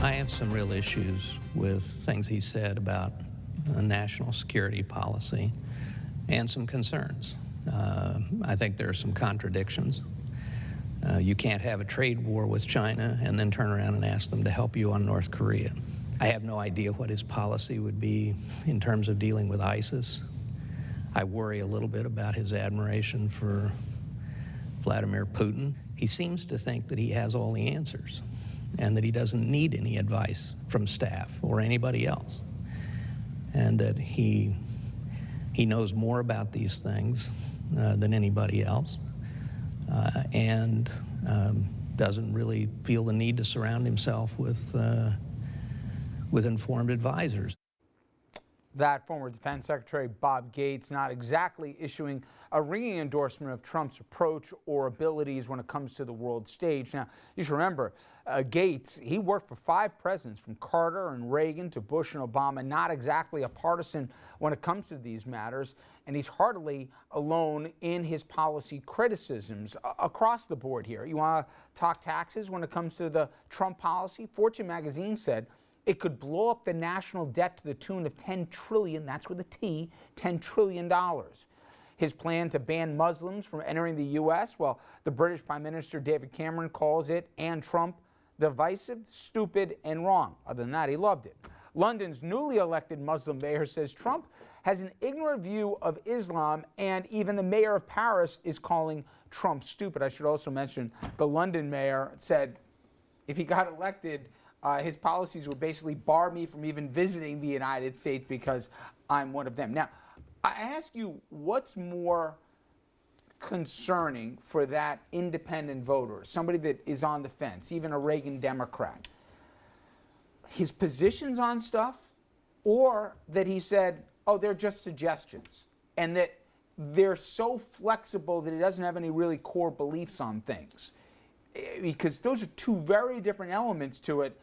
I have some real issues with things he said about national security policy and some concerns. I think there are some contradictions. You can't have a trade war with China and then turn around and ask them to help you on North Korea. I have no idea what his policy would be in terms of dealing with ISIS. I worry a little bit about his admiration for Vladimir Putin. He seems to think that he has all the answers and that he doesn't need any advice from staff or anybody else, and that he knows more about these things than anybody else, and doesn't really feel the need to surround himself with informed advisors. That former Defense Secretary Bob Gates not exactly issuing a ringing endorsement of Trump's approach or abilities when it comes to the world stage. Now, you should remember, Gates, he worked for 5 presidents, from Carter and Reagan to Bush and Obama, not exactly a partisan when it comes to these matters, and he's hardly alone in his policy criticisms across the board here. You want to talk taxes when it comes to the Trump policy? Fortune magazine said it could blow up the national debt to the tune of $10 trillion, that's with a T, $10 trillion. His plan to ban Muslims from entering the U.S., well, the British Prime Minister David Cameron calls it, and Trump, divisive, stupid, and wrong. Other than that, he loved it. London's newly elected Muslim mayor says Trump has an ignorant view of Islam, and even the mayor of Paris is calling Trump stupid. I should also mention the London mayor said if he got elected, his policies would basically bar me from even visiting the United States because I'm one of them. Now, I ask you, what's more concerning for that independent voter, somebody that is on the fence, even a Reagan Democrat? His positions on stuff, or that he said, oh, they're just suggestions, and that they're so flexible that he doesn't have any really core beliefs on things? Because those are two very different elements to it,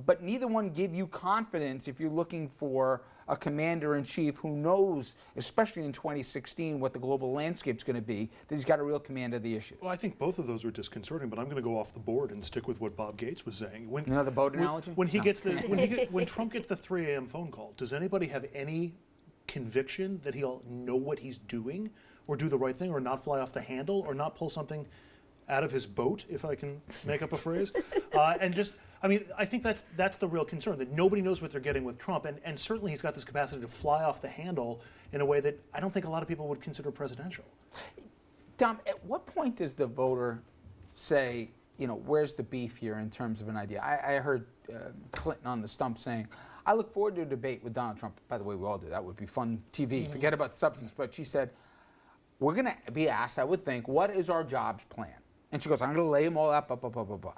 but neither one give you confidence if you're looking for a commander-in-chief who knows, especially in 2016, what the global landscape's going to be, that he's got a real command of the issues. Well, I think both of those are disconcerting, but I'm going to go off the board and stick with what Bob Gates was saying. Another boat analogy? When Trump gets the 3 a.m. phone call, does anybody have any conviction that he'll know what he's doing, or do the right thing, or not fly off the handle, or not pull something out of his boat, if I can make up a phrase, I think that's the real concern, that nobody knows what they're getting with Trump, and certainly he's got this capacity to fly off the handle in a way that I don't think a lot of people would consider presidential. Tom, at what point does the voter say, where's the beef here in terms of an idea? I heard Clinton on the stump saying, I look forward to a debate with Donald Trump. By the way, we all do. That would be fun TV. Mm-hmm. Forget about substance. But she said, we're going to be asked, I would think, what is our jobs plan? And she goes, I'm going to lay them all out, blah, blah, blah, blah, blah.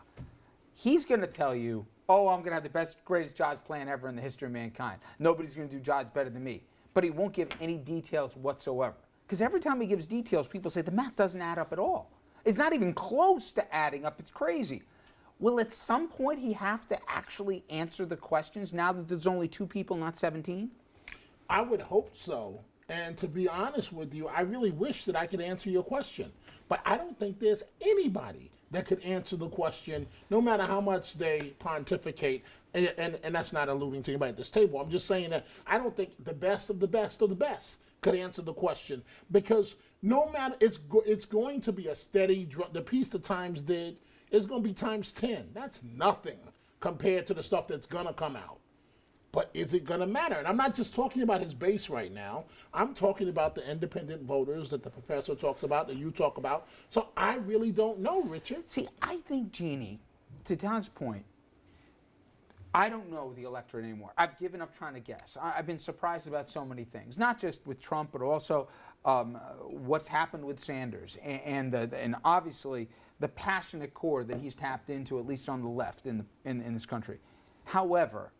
He's going to tell you, oh, I'm going to have the best, greatest jobs plan ever in the history of mankind. Nobody's going to do jobs better than me. But he won't give any details whatsoever. Because every time he gives details, people say the math doesn't add up at all. It's not even close to adding up. It's crazy. Will at some point he have to actually answer the questions now that there's only 2 people, not 17? I would hope so. And to be honest with you, I really wish that I could answer your question. But I don't think there's anybody that could answer the question, no matter how much they pontificate. And that's not alluding to anybody at this table. I'm just saying that I don't think the best of the best of the best could answer the question. Because no matter, it's going to be a steady, the piece the Times did is going to be times 10. That's nothing compared to the stuff that's going to come out. But is it going to matter? And I'm not just talking about his base right now. I'm talking about the independent voters that the professor talks about, that you talk about. So I really don't know, Richard. See, I think, Jeannie, to Don's point, I don't know the electorate anymore. I've given up trying to guess. I've been surprised about so many things, not just with Trump, but also what's happened with Sanders and obviously the passionate core that he's tapped into, at least on the left in this country. However,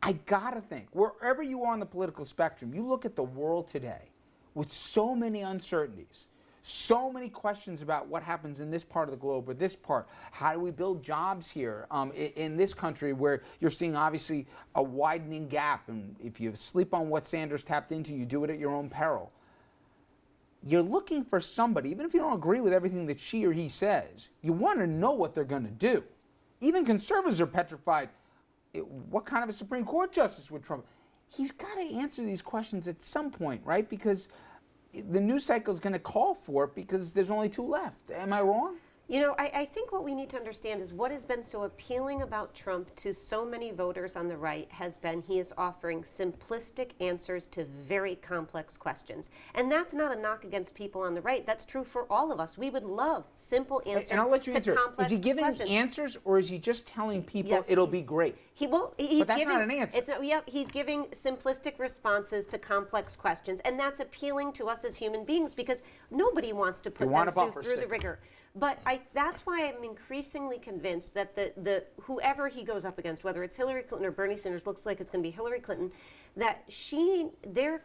I gotta think, wherever you are on the political spectrum, you look at the world today with so many uncertainties, so many questions about what happens in this part of the globe or this part. How do we build jobs here in this country where you're seeing obviously a widening gap? And if you sleep on what Sanders tapped into, you do it at your own peril. You're looking for somebody, even if you don't agree with everything that she or he says, you want to know what they're going to do. Even conservatives are petrified. what kind of a Supreme Court justice would Trump? He's got to answer these questions at some point, right? Because the news cycle is going to call for it because there's only 2 left. Am I wrong? You know, I think what we need to understand is what has been so appealing about Trump to so many voters on the right has been he is offering simplistic answers to very complex questions. And that's not a knock against people on the right. That's true for all of us. We would love simple answers And I'll let you to answer. complex Is he giving questions. answers, or is he just telling people Yes, it'll be great? He's But that's giving, not an answer. It's not, yep, he's giving simplistic responses to complex questions, and that's appealing to us as human beings because nobody wants to put want them a bumper through the sticker. rigor. But that's why I'm increasingly convinced that the whoever he goes up against, whether it's Hillary Clinton or Bernie Sanders, looks like it's going to be Hillary Clinton, that the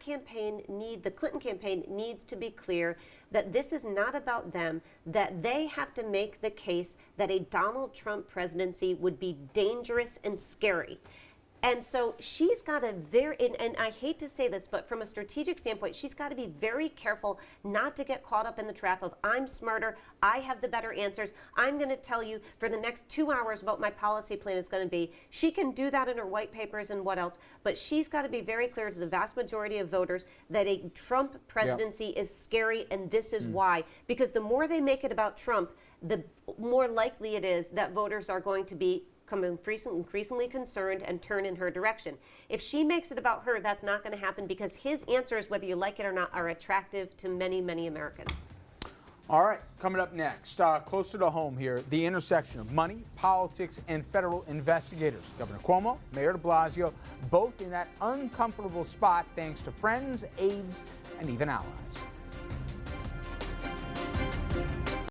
Clinton campaign needs to be clear that this is not about them, that they have to make the case that a Donald Trump presidency would be dangerous and scary. And so she's got to and I hate to say this, but from a strategic standpoint, she's got to be very careful not to get caught up in the trap of I'm smarter, I have the better answers, I'm going to tell you for the next 2 hours what my policy plan is going to be. She can do that in her white papers and what else, but she's got to be very clear to the vast majority of voters that a Trump presidency is scary, and this is why. Because the more they make it about Trump, the more likely it is that voters are going to become increasingly concerned and turn in her direction. If she makes it about her, that's not going to happen because his answers, whether you like it or not, are attractive to many, many Americans. All right, coming up next, closer to home here, the intersection of money, politics, and federal investigators. Governor Cuomo, Mayor de Blasio, both in that uncomfortable spot thanks to friends, aides, and even allies.